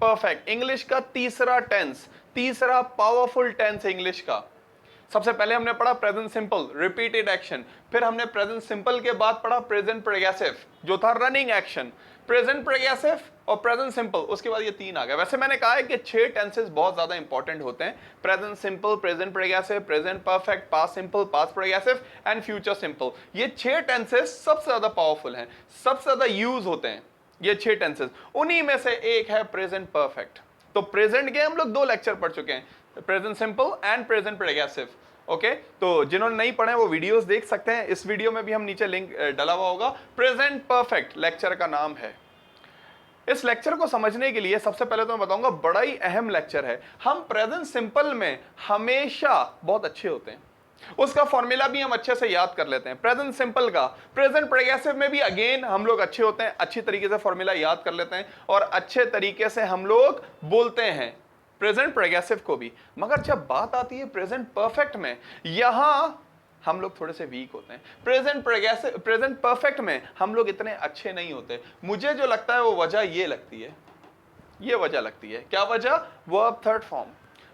Perfect English का तीसरा tense, तीसरा पावरफुल टेंस इंग्लिश का। सबसे पहले हमने पढ़ा प्रेजेंट सिंपल, रिपीटेड एक्शन, फिर हमने प्रेजेंट सिंपल के बाद पढ़ा प्रेजेंट प्रोग्रेसिव जो था रनिंग एक्शन, प्रेजेंट प्रोग्रेसिव और प्रेजेंट सिंपल, उसके बाद ये तीन आ गए। वैसे मैंने कहा है कि 6 टेंसेस बहुत ज्यादा इंपॉर्टेंट होते हैं, present simple, present progressive, present perfect, past simple, past progressive and future simple. ये 6 टेंसेस सबसे ज्यादा पावरफुल हैं, सबसे ज्यादा यूज होते हैं ये 6 टेंसेस। उन्हीं में से एक है प्रेजेंट परफेक्ट। तो प्रेजेंट के हम लोग 2 लेक्चर पढ़ चुके हैं, present simple and present progressive. Okay, तो जिन्होंने नहीं पढ़े वो वीडियोस देख सकते हैं, इस वीडियो में भी हम नीचे लिंक डाला हुआ होगा। प्रेजेंट परफेक्ट लेक्चर का नाम है। इस लेक्चर को समझने के लिए सबसे पहले तो मैं बताऊंगा बड़ा ही अहम लेक्चर है। हम प्रेजेंट सिंपल में हमेशा बहुत अच्छे होते हैं, उसका फॉर्मूला भी हम अच्छे से याद कर लेते हैं प्रेजेंट सिंपल का। प्रेजेंट प्रोग्रेसिव में भी अगेन हम लोग अच्छे होते हैं, अच्छी तरीके से फॉर्मूला याद कर लेते हैं और अच्छे तरीके से हम लोग बोलते हैं प्रेजेंट प्रोग्रेसिव को भी। मगर जब बात आती है प्रेजेंट परफेक्ट में, यहां हम लोग थोड़े से वीक होते हैं। प्रेजेंट प्रोग्रेसिव, प्रेजेंट परफेक्ट में हम लोग इतने अच्छे नहीं होते। मुझे जो लगता है वो वजह ये लगती है, ये वजह लगती है। क्या वजह? Verb third form.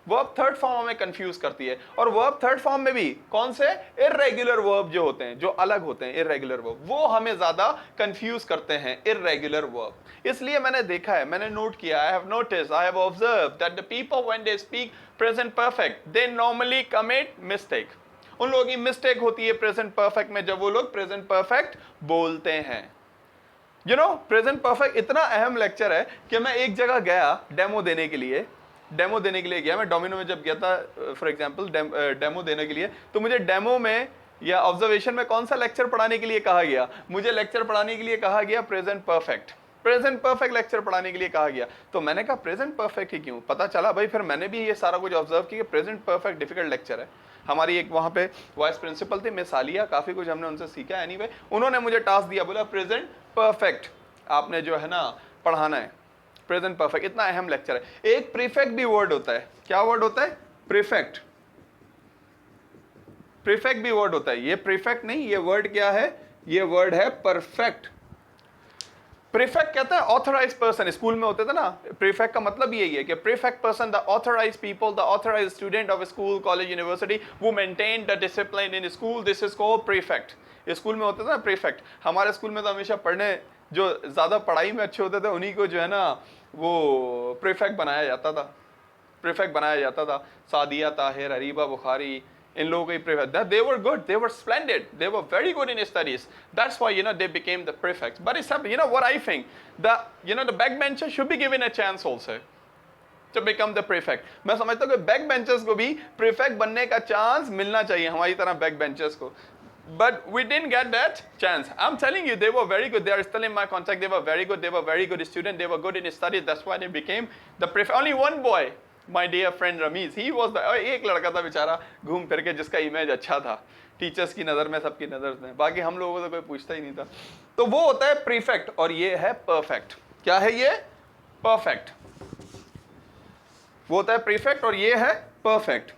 Verb third form हमें कंफ्यूज करती है। और वर्ब थर्ड फॉर्म में भी कौन से? इर्रेगुलर वर्ब जो होते हैं, जो अलग होते हैं, इर्रेगुलर वर्ब, वो हमें ज्यादा कंफ्यूज करते हैं, इर्रेगुलर वर्ब। इसलिए मैंने देखा है, मैंने नोट किया, I have notice, I have observe that the people when they speak present perfect they normally commit mistake. उन लोगों की मिस्टेक होती है प्रेजेंट परफेक्ट में जब वो लोग प्रेजेंट परफेक्ट बोलते हैं। यू नो, प्रेजेंट परफेक्ट इतना अहम लेक्चर है कि मैं एक जगह गया डेमो देने के लिए, गया मैं डोमिनो में जब गया था फॉर एग्जांपल डेमो देने के लिए। तो मुझे डेमो में या ऑब्जर्वेशन में कौन सा लेक्चर पढ़ाने के लिए कहा गया? मुझे लेक्चर पढ़ाने के लिए कहा गया present perfect. Present perfect lecture पढ़ाने के लिए कहा गया। तो मैंने कहा प्रेजेंट परफेक्ट ही क्यों? पता चला भाई, फिर मैंने भी ये सारा कुछ ऑब्जर्व किया, प्रेजेंट परफेक्ट डिफिकल्ट लेक्चर है। हमारी एक वहां पे वाइस प्रिंसिपल थी मिस आलिया, काफी कुछ हमने उनसे सीखा। एनीवे, उन्होंने मुझे टास्क दिया, बोला प्रेजेंट परफेक्ट आपने जो है ना पढ़ाना है। प्रेजेंट परफेक्ट इतना अहम लेक्चर है। एक प्रीफेक्ट भी वर्ड होता है। क्या वर्ड होता है? प्रीफेक्ट। प्रीफेक्ट भी वर्ड होता है। ये प्रीफेक्ट नहीं, ये वर्ड क्या है? ये वर्ड है परफेक्ट। प्रीफेक्ट कहते हैं ऑथराइज पर्सन, स्कूल में होते थे ना। प्रीफेक्ट का मतलब यही है कि prefect person, the authorise people, the authorise student of school, college, university, वो maintain the discipline in school, this is called prefect. School में होते थे ना प्रीफेक्ट। हमारे स्कूल में तो हमेशा पढ़ने जो ज्यादा पढ़ाई में अच्छे होते थे उन्हीं को जो है ना वो प्रीफेक्ट बनाया जाता था। प्रीफेक्ट बनाया जाता था। सादिया, ताहिर, अरीबा, बुखारी, इन लोगों को prefect, that they were good, they were splendid, they were very good in studies. That's why they became the prefects. But it's what I think, the backbenchers should be given a chance also to become the prefect. मैं समझता हूँ कि backbenchers को भी prefect बनने का chance मिलना चाहिए हमारी तरह backbenchers को. But we didn't get that chance. I'm telling you, they were very good. They are still in my contact. They were very good. They were very good students. They were good in studies. That's why they became the prefect. Only one boy, my dear friend Ramesh, he was the एक लड़का था बेचारा घूम फिर के जिसका image अच्छा था टीचर्स की नज़र में, सबकी नज़र में, बाकी हम लोगों को तो कोई पूछता ही नहीं था. तो वो होता है प्रीफेक्ट और ये है परफेक्ट. क्या है ये? परफेक्ट. वो होता है प्रीफेक्ट और ये है परफेक्ट.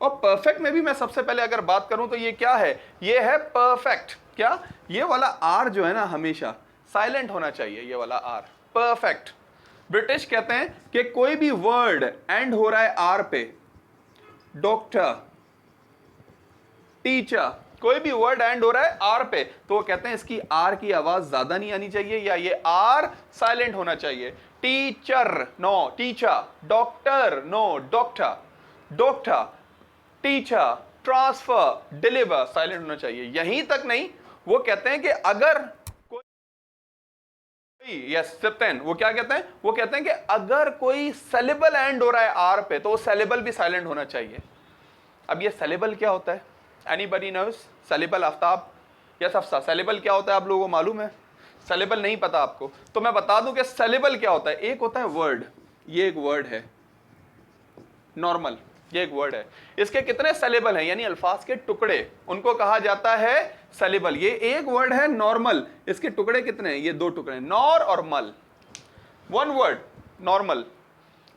और परफेक्ट में भी मैं सबसे पहले अगर बात करूं तो ये क्या है? ये है परफेक्ट. क्या? ये वाला आर जो है ना हमेशा साइलेंट होना चाहिए. ये वाला आर परफेक्ट. ब्रिटिश कहते हैं कि कोई भी वर्ड एंड हो रहा है आर पे, डॉक्टर, टीचर, कोई भी वर्ड एंड हो रहा है आर पे, तो वो कहते हैं इसकी आर की आवाज ज्यादा नहीं आनी चाहिए या ये आर साइलेंट होना चाहिए. Teacher no teacher, doctor no doctor, doctor, teacher, transfer, deliver silent होना चाहिए. यहीं तक नहीं, वो कहते हैं कि अगर कोई यस सप्टेन, वो क्या कहते हैं? वो कहते हैं कि अगर कोई सेलेबल एंड हो रहा है आर पे तो वो सेलेबल भी साइलेंट होना चाहिए. अब ये सेलेबल क्या होता है? Anybody knows? सेलेबल आफ्ताब या सफसा, सेलेबल क्या होता है आप लोगों को मालूम है? सेलेबल नहीं पता आपको तो मैं बता दूं कि सेलेबल क्या होता है. एक होता है वर्ड, ये एक वर्ड है नॉर्मल, ये एक वर्ड है. इसके कितने सेलेबल हैं यानी अल्फाज के टुकड़े, उनको कहा जाता है सेलेबल. ये एक वर्ड है नॉर्मल, इसके टुकड़े कितने हैं? ये दो टुकड़े, नॉर और mal. One word normal.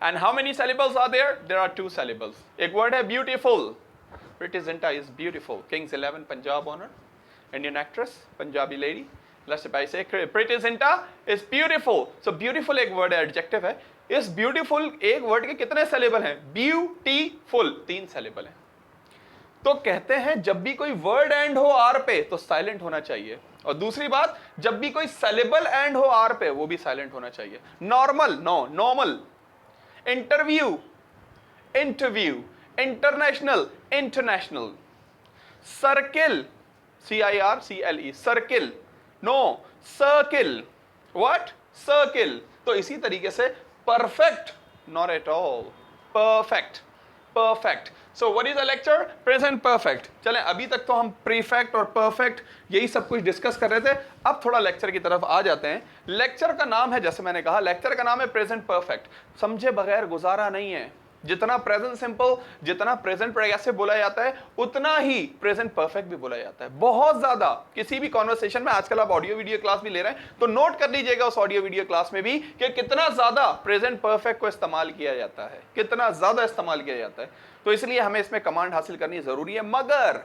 And how many syllables are there? There are two syllables. एक वर्ड है beautiful. British Zinta is beautiful. Kings 11 Punjab honor, Indian actress, Punjabi lady. Let's say pretty Zinta is beautiful. So beautiful एक word है, adjective है. इस beautiful एक word के कितने syllable हैं? Beautiful 3 syllable हैं. तो कहते हैं जब भी कोई वर्ड एंड हो आर पे तो साइलेंट होना चाहिए, और दूसरी बात जब भी कोई सेलेबल एंड हो आर पे वो भी साइलेंट होना चाहिए. Normal no, normal. Interview interview, international international. Circle CIRCLE circle, no circle. What? Circle. तो इसी तरीके से perfect, not at all, perfect, perfect. So what is a lecture? Present perfect. चलें, अभी तक तो हम प्रीफेक्ट और परफेक्ट यही सब कुछ डिस्कस कर रहे थे. अब थोड़ा लेक्चर की तरफ आ जाते हैं. लेक्चर का नाम है, जैसे मैंने कहा, लेक्चर का नाम है प्रेजेंट परफेक्ट. समझे बगैर गुजारा नहीं है. जितना प्रेजेंट सिंपल, जितना प्रेजेंट प्रोग्रेसिव बोला जाता है, उतना ही प्रेजेंट परफेक्ट भी बोला जाता है. बहुत ज्यादा. किसी भी कॉन्वर्सेशन में, आजकल आप ऑडियो वीडियो क्लास भी ले रहे हैं, तो नोट कर लीजिएगा उस ऑडियो वीडियो क्लास में भी कि कितना ज्यादा प्रेजेंट परफेक्ट को इस्तेमाल किया जाता है, कितना ज्यादा इस्तेमाल किया जाता है. तो इसलिए हमें इसमें कमांड हासिल करनी जरूरी है. मगर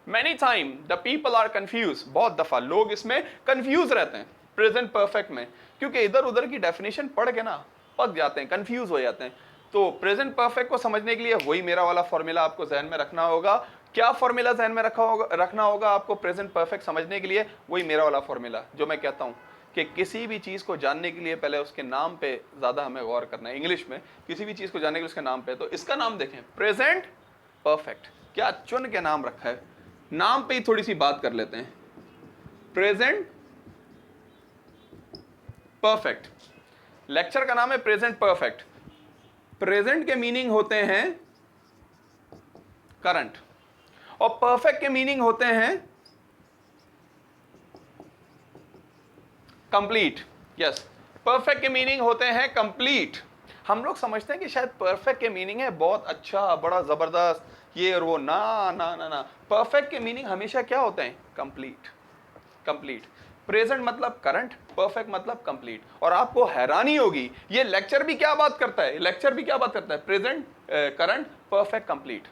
many time the people are confuse. बहुत दफा लोग इसमें कंफ्यूज रहते हैं प्रेजेंट परफेक्ट में, क्योंकि इधर उधर की डेफिनेशन पढ़ के ना पक जाते हैं, कंफ्यूज हो जाते हैं. तो प्रेजेंट परफेक्ट को समझने के लिए वही मेरा वाला फॉर्मूला आपको जहन में रखना होगा. क्या फॉर्मूला जहन में रखना होगा आपको प्रेजेंट परफेक्ट समझने के लिए? वही मेरा वाला फॉर्मूला जो मैं कहता हूँ कि किसी भी चीज को जानने के लिए पहले उसके नाम पे ज्यादा हमें गौर करना है. इंग्लिश में किसी भी चीज को जानने के लिए उसके नाम पे. तो इसका नाम देखें, प्रेजेंट परफेक्ट. क्या चुन के नाम रखा है, नाम पे ही थोड़ी सी बात कर लेते हैं. Present perfect. लेक्चर का नाम है प्रेजेंट परफेक्ट. प्रेजेंट के मीनिंग होते हैं करंट, और परफेक्ट के मीनिंग होते हैं कंप्लीट. यस, परफेक्ट के मीनिंग होते हैं कंप्लीट. हम लोग समझते हैं कि शायद परफेक्ट के मीनिंग है बहुत अच्छा, बड़ा जबरदस्त, ये और वो. ना ना ना ना, परफेक्ट के मीनिंग हमेशा क्या होते हैं? कंप्लीट. कंप्लीट. प्रेजेंट मतलब करंट, परफेक्ट मतलब कंप्लीट. और आपको हैरानी होगी, ये लेक्चर भी क्या बात करता है? लेक्चर भी क्या बात करता है? Present, current, perfect, complete.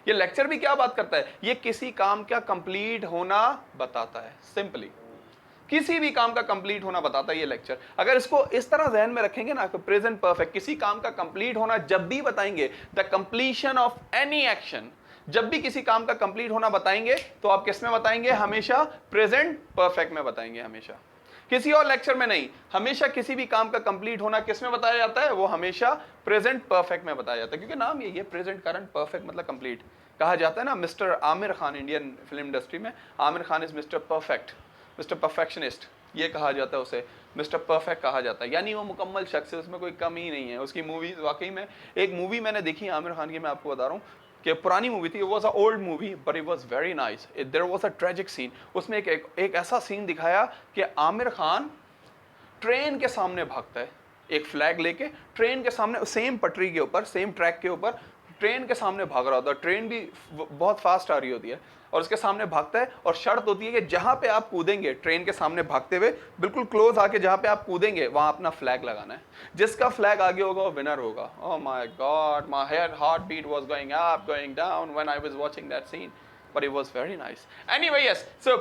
ये लेक्चर भी क्या बात करता है? ये किसी काम का कंप्लीट होना बताता है. सिंपली किसी भी काम का कंप्लीट होना बताता है ये लेक्चर. अगर इसको इस तरह ध्यान में रखेंगे ना कि प्रेजेंट परफेक्ट, किसी काम का कंप्लीट होना जब भी बताएंगे, the completion of any action, जब भी किसी काम का कंप्लीट होना बताएंगे तो आप किस में बताएंगे? हमेशा प्रेजेंट परफेक्ट में बताएंगे. हमेशा, किसी और लेक्चर में नहीं. हमेशा किसी भी काम का कंप्लीट होना किस में बताया जाता है? वो हमेशा प्रेजेंट परफेक्ट में बताया जाता है, क्योंकि नाम यही है, प्रेजेंट, करंट, परफेक्ट मतलब कंप्लीट. कहा जाता है ना, mister Aamir Khan, Indian film industry में Aamir Khan is mister perfect, mister perfectionist, ये कहा जाता है उसे. मिस्टर परफेक्ट कहा जाता है, यानी वो मुकम्मल शख्स है, उसमें कोई कमी नहीं है. उसकी मूवीज वाकई में, एक मूवी मैंने देखी आमिर खान की, मैं आपको बता रहा हूँ कि पुरानी मूवी थी. Was a old movie but it was very nice. There was a tragic scene. उसमें एक ऐसा सीन दिखाया कि आमिर खान ट्रेन के सामने भागता है, एक फ्लैग लेके ट्रेन के सामने, सेम पटरी के ऊपर, सेम ट्रैक के ऊपर ट्रेन के सामने भाग रहा होता है. ट्रेन भी बहुत फास्ट आ रही होती है और उसके सामने भागता है, और शर्त होती है कि जहां पे आप कूदेंगे, ट्रेन के सामने भागते हुए बिल्कुल क्लोज आके जहां पे आप कूदेंगे वहां अपना फ्लैग लगाना है. जिसका फ्लैग आगे होगा वो विनर होगा. Oh my god, my heart beat was going up, going down when I was watching that scene. But it was very nice. Anyway, yes. So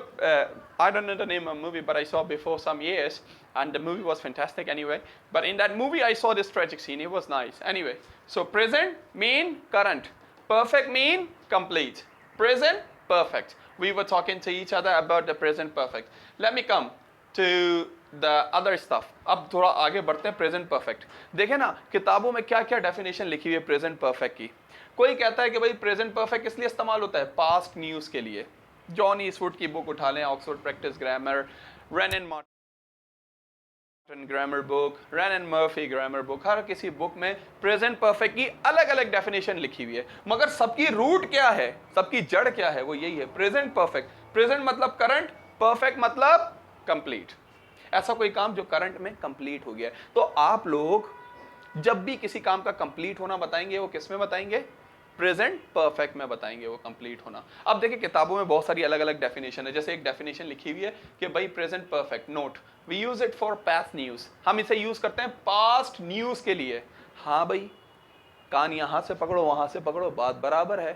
I don't know the name of the movie, but I saw before some years, and the movie was fantastic. Anyway, but in that movie I saw this tragic scene. It was nice. Anyway, so present mean current, perfect mean complete. Present perfect. We were talking to each other about the present perfect. Let me come to the other stuff. अब थोड़ा आगे बढ़ते हैं. Present perfect देखें ना, किताबों में क्या क्या डेफिनेशन लिखी हुई है प्रेजेंट परफेक्ट की. कोई कहता है कि भाई प्रेजेंट परफेक्ट किस लिए इस्तेमाल होता है? पास्ट न्यूज के लिए. जॉन ईस्टवुड की बुक उठा लें, Oxford practice grammar, Wren and Martin grammar book, Wren and Murphy grammar book, हर किसी बुक में प्रेजेंट परफेक्ट की अलग अलग डेफिनेशन लिखी हुई है. मगर सबकी रूट क्या है, सबकी जड़ क्या है? वो यही है, प्रेजेंट परफेक्ट. प्रेजेंट मतलब करंट, परफेक्ट मतलब कंप्लीट. ऐसा कोई काम जो करंट में कंप्लीट हो गया है. तो आप लोग जब भी किसी काम का कंप्लीट होना बताएंगे वो किस में बताएंगे? प्रेजेंट परफेक्ट में बताएंगे वो कंप्लीट होना. अब देखिए किताबों में बहुत सारी अलग अलग डेफिनेशन है. जैसे एक डेफिनेशन लिखी हुई है कि भाई present perfect, note, we use it for past news. हम इसे यूज करते हैं पास्ट न्यूज के लिए. हाँ भाई, कान यहां से पकड़ो वहां से पकड़ो, बात बराबर है.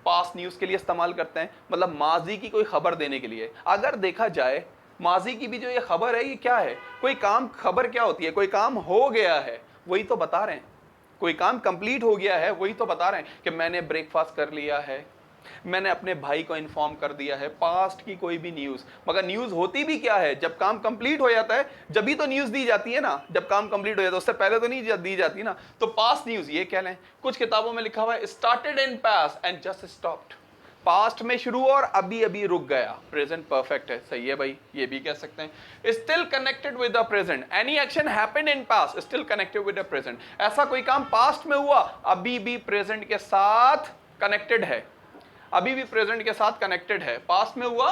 पास्ट न्यूज के लिए इस्तेमाल करते हैं, मतलब माजी की कोई खबर देने के लिए. अगर देखा जाए माजी की भी जो ये खबर है ये क्या है, कोई काम, खबर क्या होती है, कोई काम हो गया है वही तो बता रहे हैं, कोई काम कंप्लीट हो गया है वही तो बता रहे हैं कि मैंने ब्रेकफास्ट कर लिया है, मैंने अपने भाई को इन्फॉर्म कर दिया है, पास्ट की कोई भी न्यूज। मगर न्यूज होती भी क्या है, जब काम कंप्लीट हो जाता है जब भी तो न्यूज दी जाती है ना, जब काम कंप्लीट हो जाता है उससे पहले तो नहीं दी जाती ना। तो पास्ट न्यूज ये कह लें, कुछ किताबों में लिखा हुआ है started in past and just stopped, past में शुरू और अभी अभी रुक गया, प्रेजेंट परफेक्ट है, सही है भाई, ये भी कह सकते हैं। Still connected with the present, any action happened in past still connected with the present, ऐसा कोई काम पास्ट में हुआ अभी भी प्रेजेंट के साथ कनेक्टेड है, अभी भी प्रेजेंट के साथ कनेक्टेड है, पास्ट में हुआ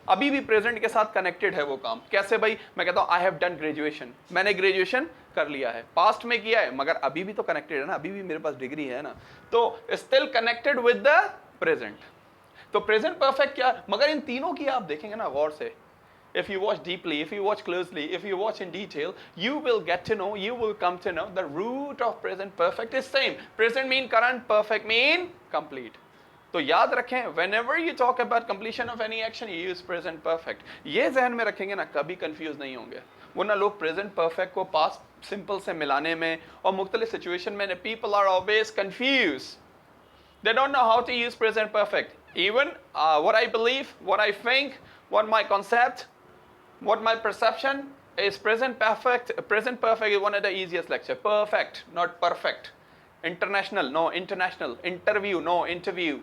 अभी भी प्रेजेंट के साथ कनेक्टेड है वो काम। कैसे भाई, मैं कहता हूं आई हैव डन ग्रेजुएशन, मैंने ग्रेजुएशन कर लिया है, पास्ट में किया है मगर अभी भी तो कनेक्टेड है ना, अभी भी मेरे पास डिग्री है ना, तो still connected with the present. तो प्रेजेंट परफेक्ट क्या, मगर इन तीनों की आप देखेंगे ना गौर से, if you watch deeply, if you watch closely, if you watch in detail, you will get to know, you will come to know the root of present perfect is same. Present mean current, perfect mean complete. तो याद रखें, whenever you talk about completion of any action, you use present perfect. ये जहन में रखेंगे ना, कभी confuse नहीं होंगे, वरना लोग प्रेजेंट परफेक्ट को पास्ट सिंपल से मिलाने में और मुख्तलिफ सिचुएशन में people are always confused. They don't know how to use present perfect. Even what I believe, what I think, what my concept, what my perception is present perfect. Present perfect is one of the easiest lecture. Perfect, not perfect. International, no international. Interview, no interview.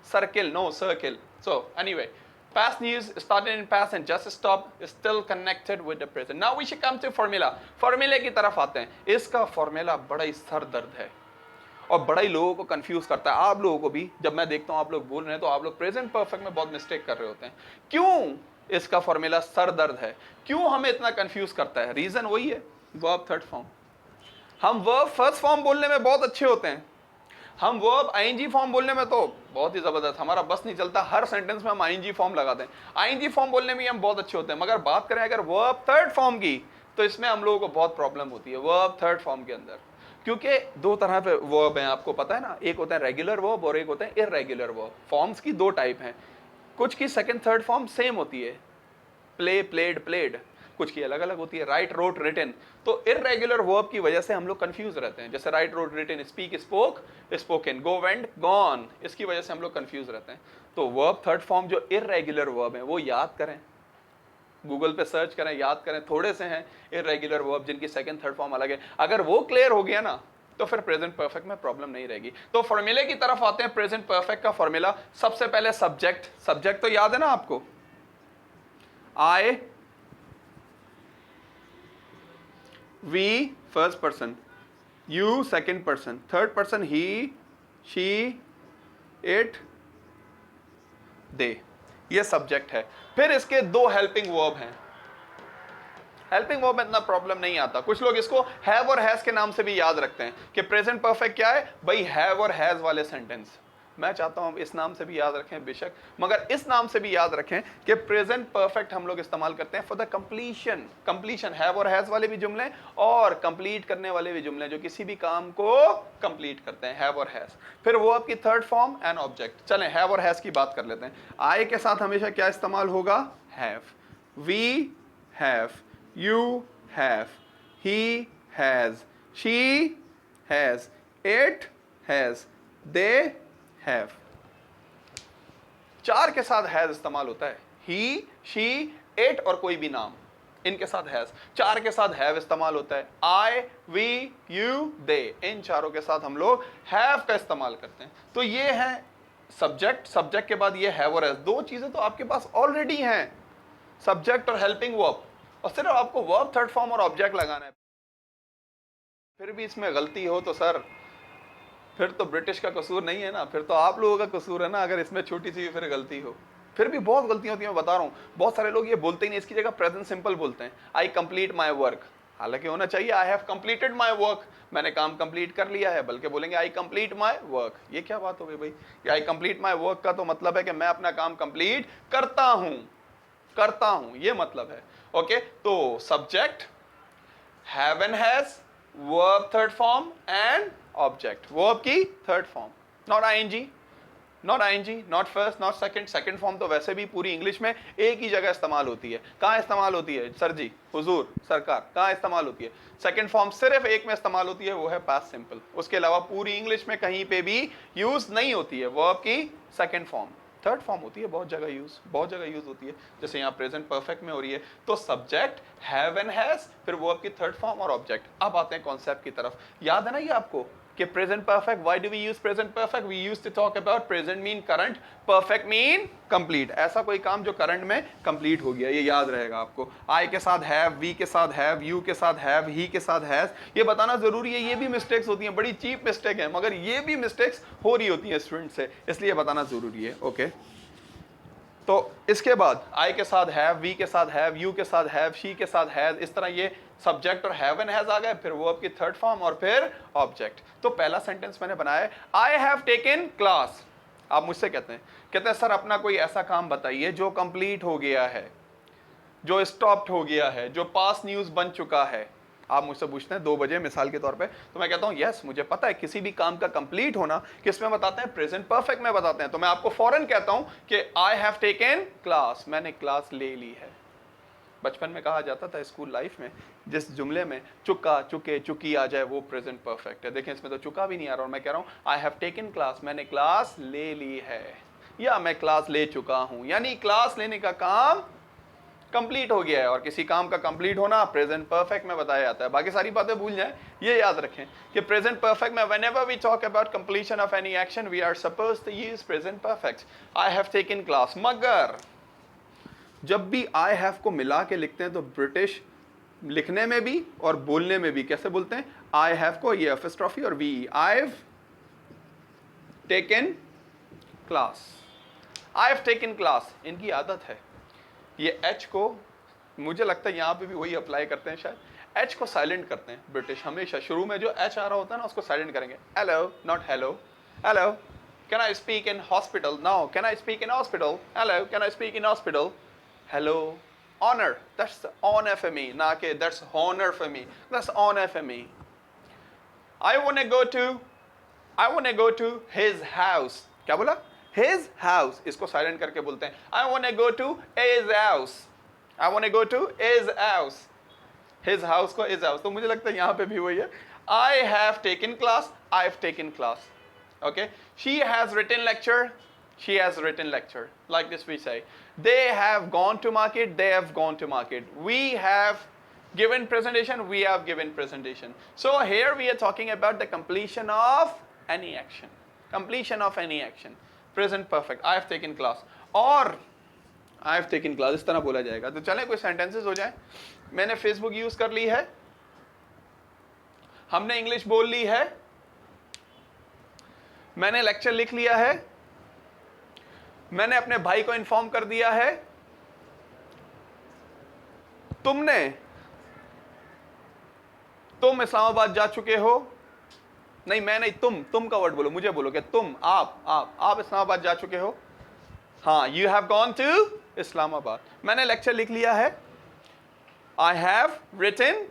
Circle, no circle. So anyway, past news started in past and just stop is still connected with the present. Now we should come to formula. Formula की तरफ आते हैं। इसका formula बड़ा ही sir दर्द है और बड़ा ही लोगों को कंफ्यूज करता है, आप लोगों को भी। जब मैं देखता हूं आप लोग बोल रहे हैं तो आप लोग प्रेजेंट परफेक्ट में बहुत मिस्टेक कर रहे होते हैं। क्यों इसका फॉर्मूला सर दर्द है, क्यों हमें इतना कंफ्यूज करता है? रीजन वही है, वर्ब थर्ड फॉर्म। हम वर्ब फर्स्ट फॉर्म बोलने में बहुत अच्छे होते हैं, हम वर्ब आईएनजी फॉर्म बोलने में तो बहुत ही जबरदस्त, हमारा बस नहीं चलता, हर सेंटेंस में हम आईएनजी फॉर्म लगाते हैं, आईएनजी फॉर्म बोलने में हम बहुत अच्छे होते हैं। मगर बात करें अगर वर्ब थर्ड फॉर्म की तो इसमें हम लोगों को बहुत प्रॉब्लम होती है वर्ब थर्ड फॉर्म के अंदर, क्योंकि दो तरह पे वर्ब हैं, आपको पता है ना, एक होता है रेगुलर वर्ब और एक होता है इररेगुलर वर्ब। फॉर्म्स की दो टाइप हैं, कुछ की सेकंड थर्ड फॉर्म सेम होती है, प्ले प्लेड प्लेड, कुछ की अलग अलग होती है, राइट रोट रिटन। तो इररेगुलर वर्ब की वजह से हम लोग कंफ्यूज रहते हैं, जैसे write wrote written, speak spoke spoken, go went gone, इसकी वजह से हम लोग कंफ्यूज रहते हैं। तो वर्ब थर्ड फॉर्म जो इररेगुलर वर्ब है वो याद करें, गूगल पे सर्च करें, याद करें, थोड़े से हैं इररेगुलर वर्ब जिनकी सेकंड थर्ड फॉर्म अलग है। अगर वो क्लियर हो गया ना तो फिर प्रेजेंट परफेक्ट में प्रॉब्लम नहीं रहेगी। तो फॉर्मूले की तरफ आते हैं। प्रेजेंट परफेक्ट का फॉर्मूला, सबसे पहले सब्जेक्ट, सब्जेक्ट तो याद है ना आपको, I, we first person, you second person, third person he, she, it, they, ये सब्जेक्ट है। फिर इसके दो हेल्पिंग वर्ब हैं, हेल्पिंग वर्ब में इतना प्रॉब्लम नहीं आता। कुछ लोग इसको हैव और हैज के नाम से भी याद रखते हैं कि प्रेजेंट परफेक्ट क्या है भाई, हैव और हैज वाले सेंटेंस। मैं चाहता हूं इस नाम से भी याद रखें बेशक, मगर इस नाम से भी याद रखें कि प्रेजेंट परफेक्ट हम लोग इस्तेमाल करते हैं for the completion. Completion have और हैज वाले भी जुमले और कंप्लीट करने वाले भी जुमले, जो किसी भी काम को कंप्लीट करते हैं, हैव और हैज। फिर वो आपकी थर्ड फॉर्म एंड ऑब्जेक्ट। चलें हैव और हैज की बात कर लेते हैं। आई के साथ हमेशा क्या इस्तेमाल होगा, have, we have, you have, he has, she has, it has, they have। चार के साथ हैज इस्तेमाल होता है, he, she, it और कोई भी नाम, इनके साथ हैज। चार के साथ हैव इस्तेमाल होता है, I, we, you, they, इन चारों के साथ हम लोग हैव का इस्तेमाल करते हैं। तो ये है सब्जेक्ट, सब्जेक्ट के बाद ये हैव और हैज, दो चीजें तो आपके पास ऑलरेडी हैं, सब्जेक्ट और हेल्पिंग वर्ब, और सिर्फ आपको वर्ब थर्ड फॉर्म और ऑब्जेक्ट लगाना है। फिर भी इसमें गलती हो तो सर फिर तो ब्रिटिश का कसूर नहीं है ना, फिर तो आप लोगों का कसूर है ना, अगर इसमें छोटी सी फिर गलती हो। फिर भी बहुत गलतियां होती हैं, मैं बता रहा हूँ। बहुत सारे लोग ये बोलते ही नहीं, इसकी जगह प्रेजेंट सिंपल बोलते हैं, आई कंप्लीट माई वर्क, हालांकि होना चाहिए I have completed my work, मैंने काम कंप्लीट कर लिया है, बल्कि बोलेंगे आई कंप्लीट माई वर्क। ये क्या बात हो गई भाई, आई कंप्लीट माई वर्क का तो मतलब है कि मैं अपना काम कंप्लीट करता हूं, ये मतलब है। ओके, तो subject, have and has, verb third form and object, verb की third form, not ING. Not ING, not first, not second. Second form तो वैसे भी पूरी इंग्लिश में एक ही जगह इस्तेमाल होती है। कहाँ इस्तेमाल होती है सर जी, हुजूर, सरकार, कहाँ इस्तेमाल होती है? सेकंड फॉर्म सिर्फ एक में इस्तेमाल होती है, वो है पास्ट सिंपल। उसके अलावा पूरी इंग्लिश में कहीं पे भी यूज नहीं होती है वर्ब की सेकंड फॉर्म। थर्ड फॉर्म होती है बहुत जगह यूज, बहुत जगह यूज होती है। जैसे यहाँ प्रेजेंट परफेक्ट में हो रही है, तो सब्जेक्ट हैव एंड हैज, फिर वर्ब की थर्ड फॉर्म और ऑब्जेक्ट। अब आते हैं कॉन्सेप्ट की तरफ। याद है ना ये आपको कि present perfect, why do we use present perfect? We use to talk about present mean current, perfect mean complete. ऐसा कोई काम जो करंट में कंप्लीट हो गया, ये याद रहेगा आपको। आई के साथ हैव, वी के साथ हैव, यू के साथ हैव, ही के साथ हैज, ये बताना जरूरी है। ये भी मिस्टेक्स होती हैं, बड़ी चीप मिस्टेक है, मगर ये भी मिस्टेक्स हो रही होती हैं स्टूडेंट से, इसलिए बताना जरूरी है। ओके, तो इसके बाद आई के साथ हैव, वी के साथ हैव, यू के साथ हैव, शी के साथ हैज, इस तरह ये सब्जेक्ट और हैव एंड हैज आ गए, फिर वर्ब की थर्ड फॉर्म और फिर ऑब्जेक्ट। तो पहला सेंटेंस मैंने बनाया है, आई हैव टेकन क्लास। आप मुझसे कहते हैं सर अपना कोई ऐसा काम बताइए जो कंप्लीट हो गया है, जो स्टॉप्ड हो गया है, जो पास न्यूज बन चुका है। आप मुझसे पूछते हैं 2 बजे मिसाल के तौर पे, तो मैं कहता हूं यस मुझे पता है किसी भी काम का कंप्लीट होना किस में बताते हैं, प्रेजेंट परफेक्ट में बताते हैं। तो मैं आपको फौरन कहता हूं कि आई हैव टेकन क्लास, मैंने क्लास ले ली है। बचपन में कहा जाता था स्कूल लाइफ में, जिस जुमले में चुका, चुके, चुकी आ जाए वो प्रेजेंट परफेक्ट है। देखें इसमें तो चुका भी नहीं आ रहा, और मैं कह रहा हूं आई हैव टेकन क्लास, मैंने क्लास ले ली है, या मैं क्लास ले चुका हूं, यानी क्लास लेने का काम कंप्लीट हो गया है। और किसी काम का कंप्लीट होना प्रेजेंट परफेक्ट में बताया जाता है। बाकी सारी बातें भूल जाएं, ये याद रखें कि प्रेजेंट परफेक्ट में whenever we talk about completion of any action we are supposed to use present perfect. I have taken class, मगर जब भी आई हैव को मिला के लिखते हैं तो ब्रिटिश लिखने में भी और बोलने में भी कैसे बोलते हैं? आई हैव को ये एपिस्ट्रॉफी और we, I have taken class, I have taken class. इनकी आदत है ये एच को, मुझे लगता है यहाँ पे भी वही अप्लाई करते हैं शायद, एच को साइलेंट करते हैं ब्रिटिश हमेशा। शुरू में जो एच आ रहा होता है ना उसको साइलेंट करेंगे। Hello, not hello. Hello, can I speak in hospital? No, can I speak in hospital? Hello, can I speak in hospital? Hello, honour, that's on FME, ना कि that's honour for me, that's on FME. I want to go to his house. क्या बोला? His house, इसको silent करके बोलते हैं I want to go to his house, I want to go to his house, his house को his house। तो मुझे लगता है यहाँ पे भी वही है। I have taken class, I've taken class, okay। She has written lecture, she has written lecture, like this we say। They have gone to market, they have gone to market। We have given presentation, we have given presentation। So here we are talking about the completion of any action, completion of any action, present perfect. I have taken class और आई have taken class इस तरह बोला जाएगा। तो चलें कोई sentences हो जाए। मैंने फेसबुक यूज कर ली है, हमने इंग्लिश बोल ली है, मैंने लेक्चर लिख लिया है, मैंने अपने भाई को इन्फॉर्म कर दिया है, तुम इस्लामाबाद जा चुके हो। नहीं मैं नहीं, तुम का वर्ड बोलो, मुझे बोलो कि तुम, आप इस्लामाबाद जा चुके हो। हाँ, you have gone to Islamabad. मैंने लेक्चर लिख लिया है, I have written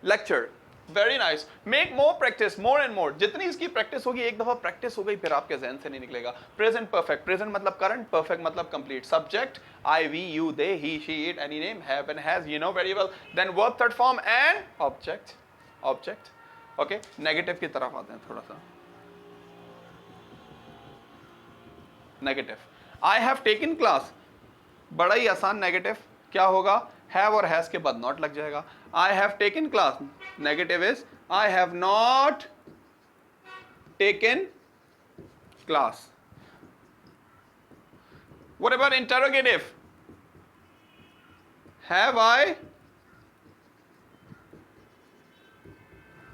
lecture. Very nice, make more practice, more and more. जितनी इसकी प्रैक्टिस होगी, एक दफा प्रैक्टिस हो गई फिर आपके जहन से नहीं निकलेगा। प्रेजेंट परफेक्ट, प्रेजेंट मतलब करंट, परफेक्ट मतलब complete. Subject I, we, you, they, he, she, it, any name, have and has, you know very well. Then verb third form and object. Okay, negative की तरफ आते हैं थोड़ा सा। नेगेटिव, I have taken class, बड़ा ही आसान नेगेटिव क्या होगा? हैव और हैज के बाद नॉट लग जाएगा। आई have taken class, negative is I have not taken class. What about interrogative? Have I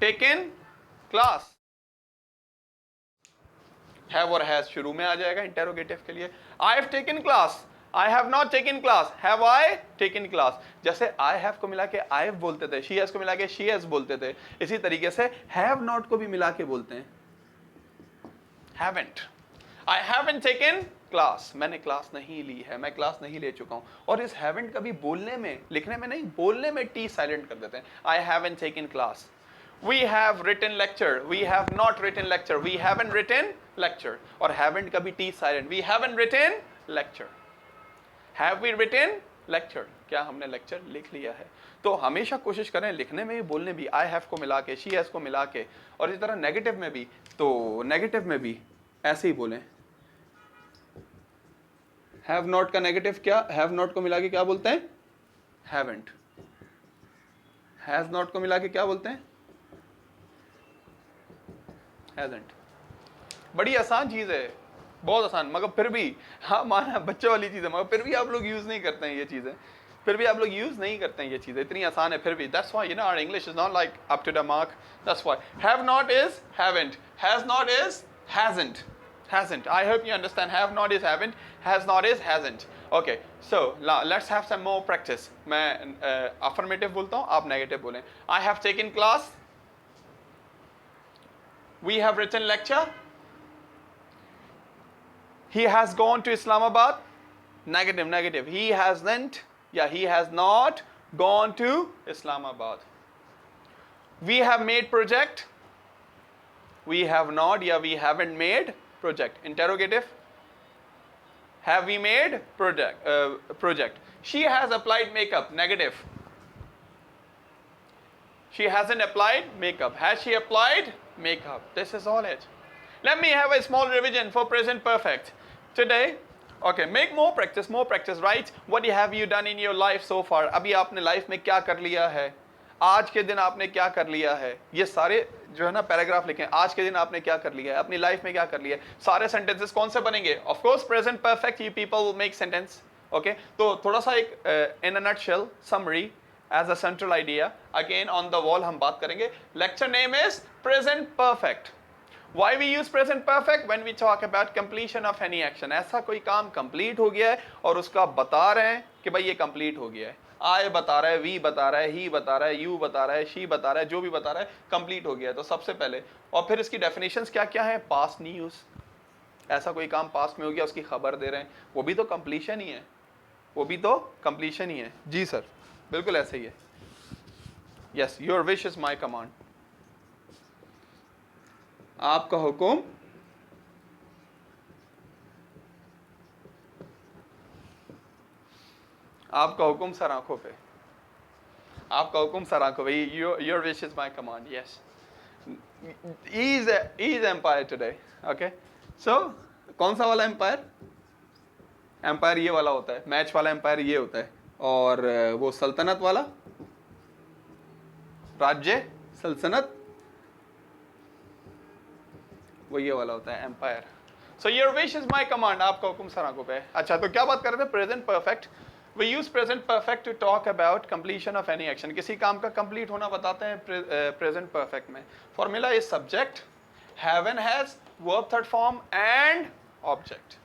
taken class? Have और हैज शुरू में आ जाएगा इंटेरोगेटिव के लिए। आई have taken class, I have not taken class, have I taken class. जैसे I have को मिला के आई हैव बोलते थे, शी हैज को मिला के शी हैज बोलते थे, इसी तरीके से हैव नॉट को भी मिला के बोलते हैं haven't. I haven't taken class, मैंने क्लास नहीं ली है, मैं क्लास नहीं ले चुका हूं। और इस हैवंट कभी बोलने में, लिखने में नहीं, बोलने में टी साइलेंट कर देते हैं। I haven't taken class. We have written lecture, we have not written lecture, we haven't written lecture. और haven't का भी T silent. We haven't written lecture. Have we written lecture? क्या हमने lecture लिख लिया है? तो हमेशा कोशिश करें लिखने में भी बोलने भी I have को मिला के, she has को मिला के, और इस तरह नेगेटिव में भी, तो नेगेटिव में भी ऐसे ही बोलें. Have not का नेगेटिव क्या? Have not को मिला के क्या बोलते हैं? Haven't. Has not को मिला के क्या बोलते हैं? Hasn't. बड़ी आसान चीज़ है, बहुत आसान, मगर फिर भी, हाँ माना बच्चों वाली चीज़ है, मगर फिर भी आप लोग यूज़ नहीं करते हैं ये चीज़ें, फिर भी आप लोग यूज़ नहीं करते हैं ये चीज़ें, इतनी आसान है फिर भी. That's why you know our English is not like up to the mark. That's why. Have not is haven't. Has not is hasn't. Hasn't. I hope you understand. Have not is haven't. Has not is hasn't. Okay. So let's have some more practice. मैं affirmative बोलता हूँ, आप negative बोलें. I have taken class. We have written lecture. He has gone to Islamabad. Negative, negative. He hasn't. Yeah, he has not gone to Islamabad. We have made project. We have not. Yeah, we haven't made project. Interrogative. Have we made project? Project. She has applied makeup. Negative. She hasn't applied makeup. Has she applied makeup? This is all it. Let me have a small revision for present perfect today. Okay, make more practice, right? What have you done in your life so far? अभी आपने life में क्या कर लिया है? आज के दिन आपने क्या कर लिया है? ये सारे जो है ना पैराग्राफ लिखें. आज के दिन आपने क्या कर लिया है? अपनी लाइफ में क्या कर लिया है? सारे सेंटेंसेस कौन से बनेंगे? Of course, present perfect. You people will make sentence. Okay, तो थोड़ा सा एक in a nutshell summary as a central idea. Again on the wall हम बात करेंगे. Lecture name is present perfect. Why we use present perfect? When we talk about completion of any action. ऐसा कोई काम complete हो गया है और उसका बता रहे हैं कि भाई ये complete हो गया है. I बता रहा है, we बता रहा है, he बता रहा है, you बता रहा है, she बता रहा है, जो भी बता रहा है complete हो गया है. तो सबसे पहले, और फिर इसकी definitions क्या क्या है? Past news. ऐसा कोई काम past में हो गया, उसकी खबर दे रहे हैं, वो भी तो completion ही है, वो भी तो completion ही है. जी सर, बिल्कुल ऐसे ही है. Yes, your wish is my command. आपका हुक्म आपका हुक्म सर आंखों पे, आपका हुक्म सर आंखों पे. Your wish is my command. Yes. He is empire today. Okay. So कौन सा वाला एम्पायर? एम्पायर ये वाला होता है, मैच वाला एम्पायर ये होता है, और वो सल्तनत वाला, राज्य सल्तनत, वो ये वाला होता है empire. So your wish is my command. आपका हुक्म सर आंखों पे. अच्छा, तो क्या बात कर रहे थे? Present perfect. We use present perfect to talk about completion of any action. किसी काम का कंप्लीट होना बताते हैं प्रेजेंट परफेक्ट में. Formula is subject, have and has, verb third form and object.